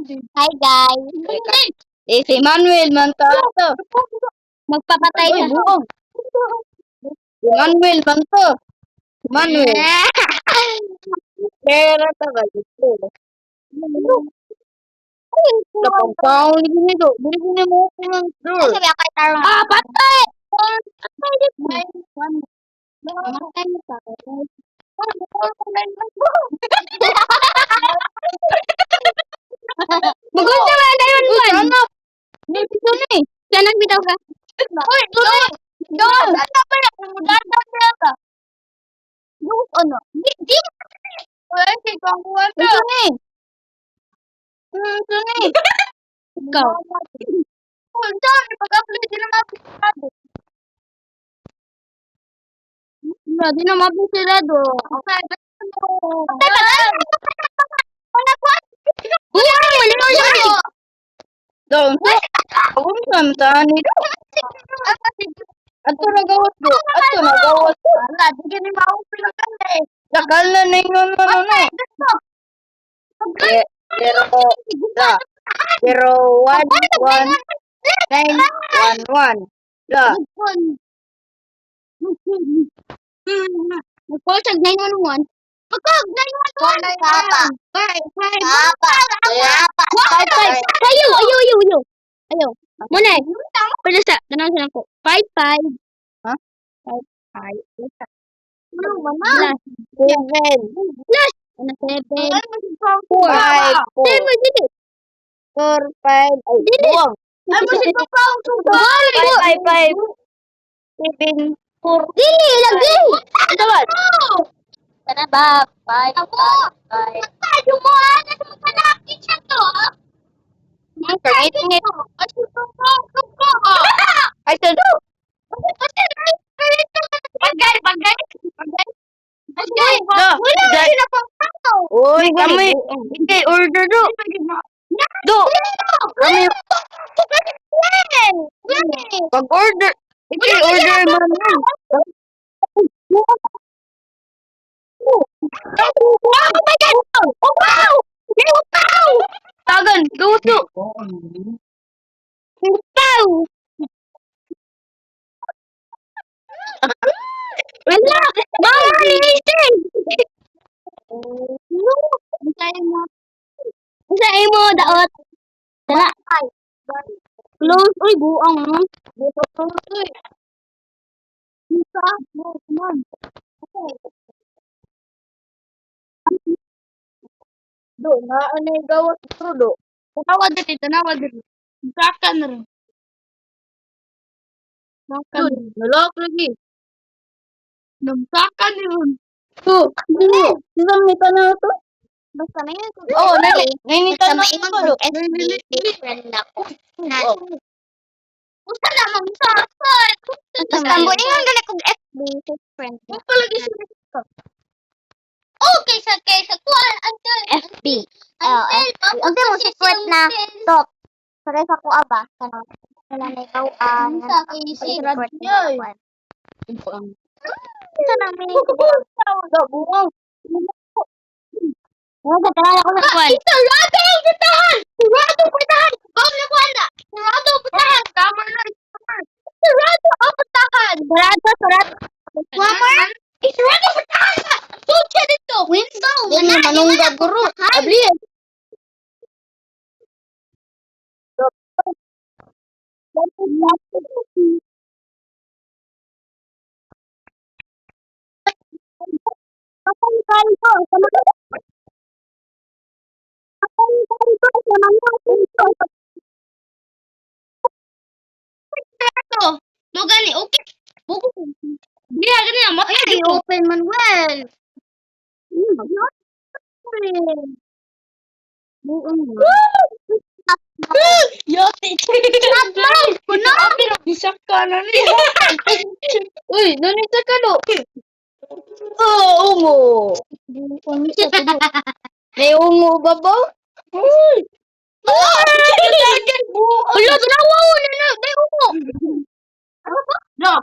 Hi guys. Si Manuel man to. Magpapatay Uy, ka. buong. Si Manuel man to. Si Manuel. Pera ta ba dito? Lapang taon din ito. Bili mo ko ng door. Sabi ako itarong. Patay! Patay dito. Mamatay mo pa. Magunta ba ang Diamond Uy, One? sana. Dito na eh. Sana bitaw ka. Uy, doon. Doon. Ano ba yan? Mudata siya ka. Doon ano? Di. Wala si Pangkuwan ka. Ito na eh. Ito na eh. Ikaw. Punta, ipag-upload din ang mga pisado. Di na mapisirado. Okay, ba't ano? Uy, malinaw siya. Doon sa. Kung samtaan ito. Ato nagawat do. Ato nagawat do. Wala, di ka ni maupil ang kanda eh. Takal na na yun ano na. Zero, one, one, 911. Da. Nagpulsag 911. Pagkag 911. Ayaw. Ayaw. Muna eh. Palasa. Tanong sa ko. 55. Ha? 55. Seven. Last. Ano 7? 4. 5, 7. Dito. 4, 5. Ay, Dili. buwang. Ay, mo si Papa. 5, 7, 4. Dili. Lagi. Ito ba? Sana ba? 5. Tayo mo. Ano mo panakit siya to? Kangit-ngit. Ay, ito do. Uy, kami. Hindi, order do. Do. Kami. Pag-order. Hindi, order mo naman. Oh my God! Oh wow! Wow! Tagan, luto. Wow! Wala! Mama, listen! Usahay mo, daot. Tara. Close. Uy, buang. Do, na ano yung gawat pro do. Tanawa dito. Saka na rin. Saka Do, nalak lagi. Saka na rin. Do, di ba may tanong to? Basta na yun. Oo, nainita na ito do. Friend ako. Usa lamang sa akin. Basta mo ingon gali kog FB friend. Mo palagi sa okay sa kuan until FB. Unsa mo secret na top. Pare sa ko aba kanon. Wala na ikaw sa secret niya. Sa namin Do, buwang. Wala ka ako sa kuan. Sarado ang putahan. Sarado putahan. Tama na. Sarado ang putahan. Sarado. Plumber? Sarado putahan. Sucha dito. Window. Yan yung manunggad guru. Abli. No gani okay. Buko. Di gani mo. Ay, open man well. Yote. Kuno. Isak ka na niya. Uy, nanita ka do. Oo, ungo. May ungo ba ba? Uy. Ulo ginawa na dai uko. No.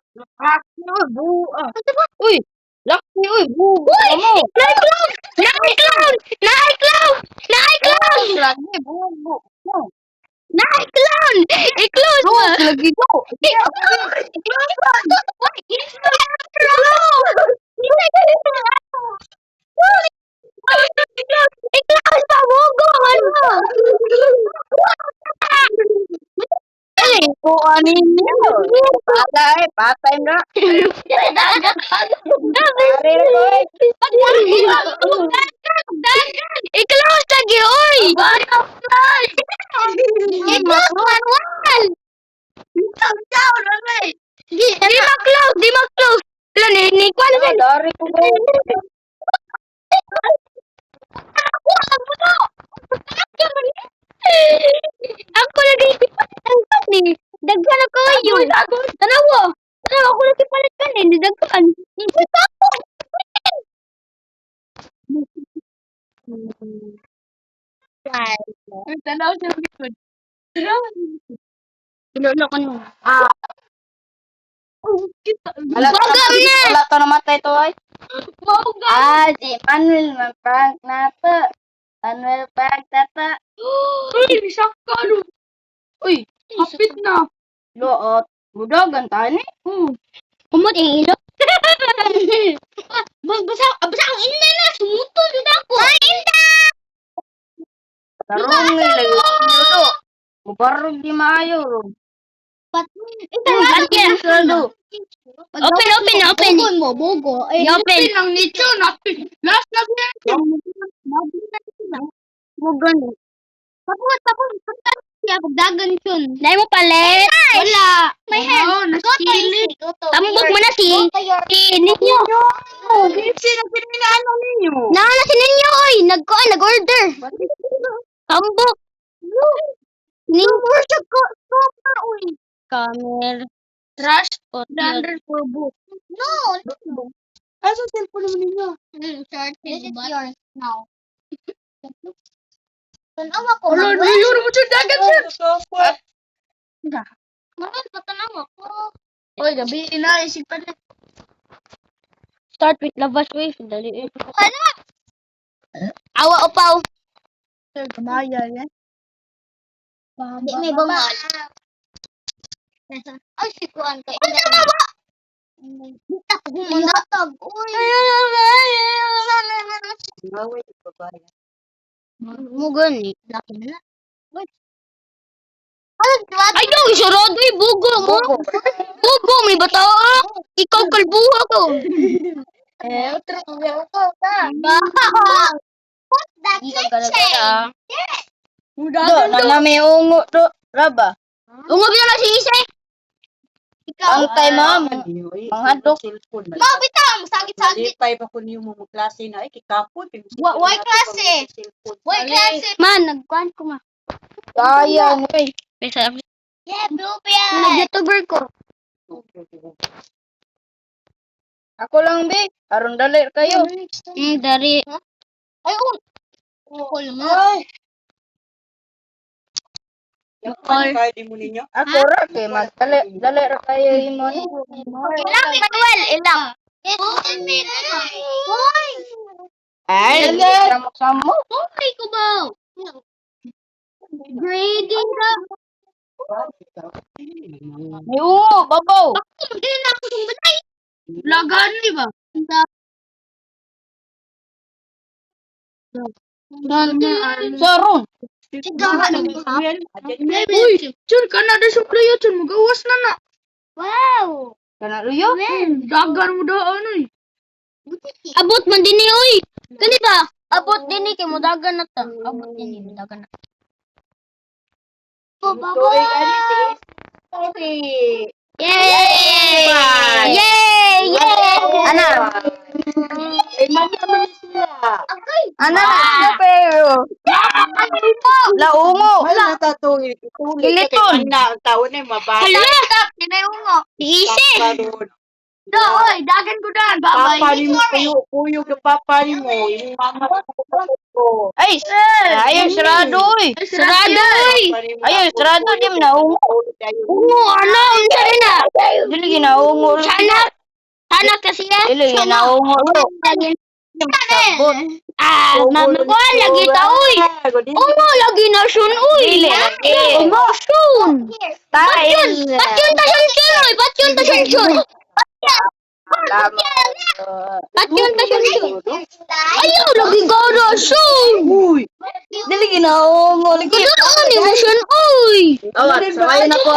Buang. Uy, Laki, uy, bugo mo. Nai-clown! Nai-clown! Nai-clown! Nai-clown! Lagi, bugo. Nai-clown! I-close mo! Close lagi to. I-close pa, bugo! Ano? Ay, ko anin niyo. Patay na. I-close lagi, oy! I-close manual! Di ma-close, di ma-close. Wala, ni kuan na Dari ko ba? Ako lagi ipalit ni. Daghan ako yun. Tanawa. Tanawa ako lagi palit ka ni. Daghan. Tanaw siya likod. Pinolo ko nung. Bagam na! Wala to namatay to ay. Si Manuel mag-prank na to. Manuel prank na to. Uy, saka ano? Uy, kapit na. Loot. Budagan tayo ni. Umot yung ilo. Basa ang inda na. Sumuto yun ako. Ay, inda! Tarong nila yun do. Mubarog di maayo. Open. Bogo. Open. Lang nito. Last na yan. Bugon. Tapos. Siya, pagdagan yun. Dahil mo palit. Wala. May hand. Oo, nasilip. Tambok mo na si ninyo. Kasi na pininaano ninyo. Nahala si ninyo, oy. Nag-order. Tambok. Ninyo. Camera. Trash. O, Standard for book. No. Asa cellphone naman ninyo? This is yours now. Tanawa ko. Wala, nayuro mo siya dagat sir. Patanawa ko. Uy, gabi inaisip pa na. Start with Lavas Wave. Dali. Ano? Awa upaw. Sir, kamaya yan. Di may bangal. Ay, si Kuan ka. Ano ba? Ako gumandatag. Uy. Mugan ni. Laki na. Ay, daw, isurado eh. Bugo mo. Bugo, may bata. Ikaw kalbuha ko. Otro ko ka. Put the kitchen. Do, nanami ungo do. Raba. Ungob na si Ise. Ang time mo. Manghadok. Mabitaw, sakit-sakit. Lipay pa ko niyo mo klase na ay kikapon. Why klase? Why klase? Man, nagkuhan ko ma. Kaya mo eh. Pesa. Yeah, Bluebeard. Nag-YouTuber ko. Ako lang be. Aron dali kayo. Dari. Ay, Call mo. Yung kaya di mo ninyo. Ako ra kay magdali dali ra kayo imo ni. Ilang, Manuel, ilang. Hoy! Ay, samo. Hoy ko ba? Grading ka. Ni ungo babaw. Ako, hindi na ako sumbatay. Lagan, di ba? Saron. Uy, sir, kanada sa playo, sir. Magawas na na. Wow! Kana luyo? Dagan mo daan, uy. Abot man din oy. Kani ba? Abot din kay mudagan na ta. Abot din mudagan na. Oh, Tuig ani si Sorry. Yay! Yay! Yay! Ana. Ay man sila. Ana na pero. La ungo. Wala ta to. Kiliton. Na ang taon ay mababa. Hala! Dinayungo. Isi! Da, oy, dagan ko daan. Babay. Papa ni mo kuyo ka papa ni mo. Yung mama ko. Ay, ayo sarado oy. Sarado oy! Ayo sarado di na ungo. Oo, ano? Unsa rin na? Dili gina ungo. Sana! Anak kasi yan. Dili ginaungo do. Sabot. Makuha lagi ta, uy. Ungo lagi na siyon, uy. Dili lagi. Emotion. Style. Patyon ta siyon, uy. Patyon ta siyon. Patyon ta siyon. Ayaw, lagi garo siyon. Uy! Dili ginaungo lagi. Kudaan ni mo siyon, uy. Awat, sabay na ko.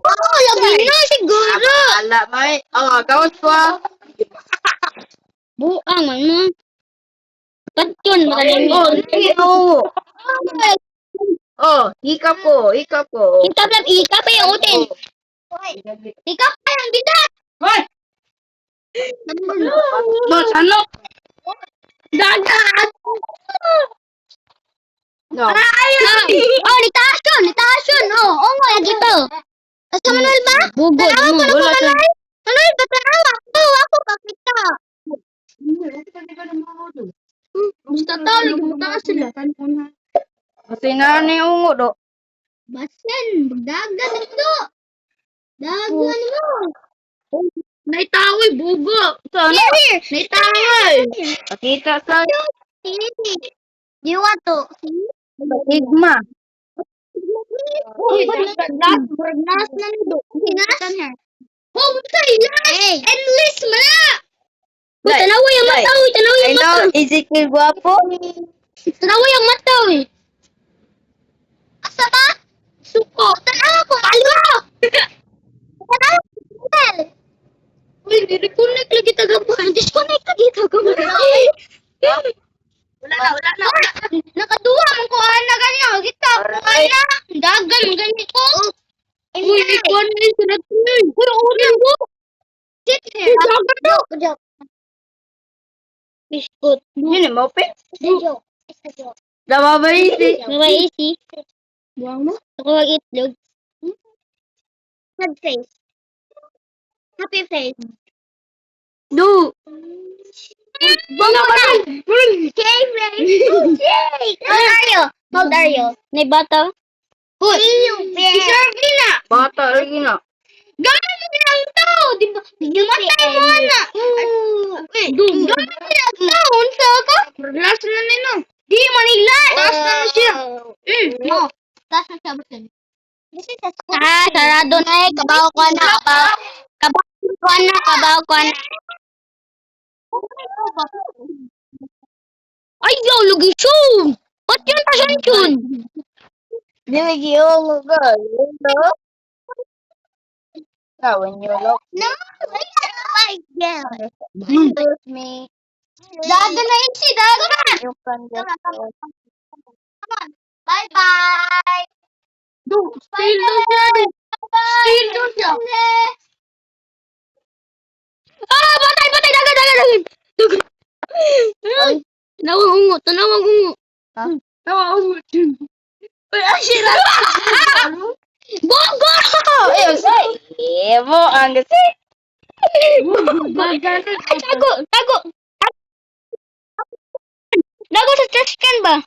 Oo, lagi na siguro. Ala, may. Kawat ko. Buang, ano? Patyon, magaling. Oo. Hikap ko. Ikap lang, ikap pa yung utin. Ikap pa yung bigat. Hoy! No, sanok! Dagat! No. Oh, nitaas yun. Oh, nga, lagi to. Asa Manuel ba? Bugod mo. Wala siya. Manuel, ba't tanawa? Ako, kakita. Basta tao, lagi mo taas sila. Kasi nani ungo do. Basen, dagan ito. Dagan mo. Naitawi, bugo! Sana. Naitawi! Pakita sa You want to Igma. Uy, bernas na nito. Home last and list mo na. Uy, Lai, tanawa yung lai. mata, uy. Tanawa I yung know mata. Ezekiel guwapo. Tanawa yung mata, uy. Asa ba? Suko. Tanawa ko. Alwa. Tanawa ko. Uy, di-reconnect lagi tagabuhan. Disconnect ka dito. Wala na. Nakaduwa mo ko na ganyan. Kita ko na. Dagan mo ganyan ko. Uy, reconnect na ito. Uy, mo. Sit here. Joke. Biskut. Yun mo pe. Joke. Dawa ba isi? May easy. Buang mo? Ako mag itlog. Sad face. Happy face. Do. Bunga ba lang? Jay face. Jay. How old are you? May bata? Hoy. Deserve din na. Bata lagi na. Gano'n mo lang to. Di ba? Matay mo na. Gano'n mo lang to. Unsa ka? Bernas na nino. Di Manila. Taas na na siya. No. Taas na siya. Sarado na eh. Kabaw ko na. Kabaw ko na. Ay, yo, lugi siya. Ba't yun tasan yun? Dili giyong girl. Hello. Kawan niyo lo. No, I don't like them. Excuse me. Daga na yun si Daga. You can just Come on. Bye-bye. Still doon siya. Still doon siya. Ah, batay, dagan. Tanawang ungo. Tawa ako. Uy, asira. Bogo! Ayaw say. Evo ang kasi. Tago. Tago sa trash can ba?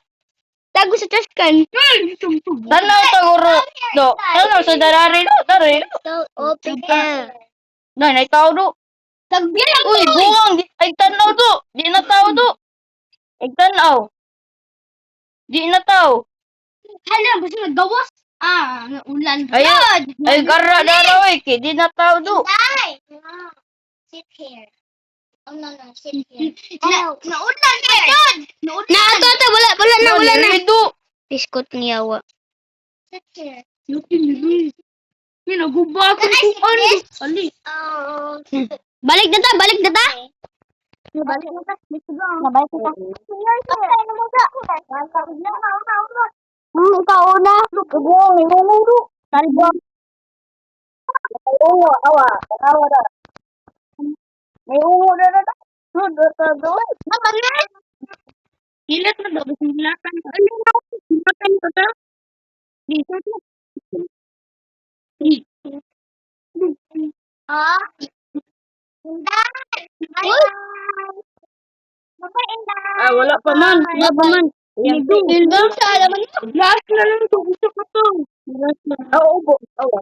Tago sa trash can. Tanaw taguro. Do. Tanaw sa darari do. Darari do. So, open air. Nay tao do. Tagbilang Uy, buwang. Ay tanaw do. Di na tao do. Ay tanaw. Di na tao. Hala, basta nagawas. Ulan. Ayun. Ay gara dara oy. Di na tao do. Hi. Sit here. Oh, no, sit here. Naulan na yun. Ito. Wala na. Do. Biskot niyawa. Sit here. Minaguba ko kung ano. Ali. Balik na ta. Balik na ta. Ikaw na. Buwang. Imumudo. Talbong. Oo, awa. Awa da. May ungo na na. Doon. Apa na? Ilat na daw. Silatan. Ano na ako? Silatan ko ta. Dito na. Indah. Bye-bye, Indah. Wala pa man. Wala pa man. Ildo sa alaman ito. Last na lang ito. Gusto ko to. Oo, ubo. Awa.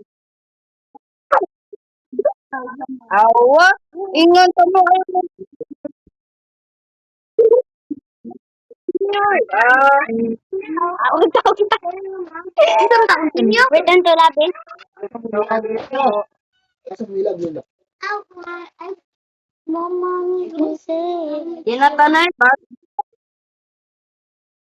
Awa, ingon ka mo. Utang kita. Itong taon ninyo? Wait, ang tulabi. Mama, Di na tanay,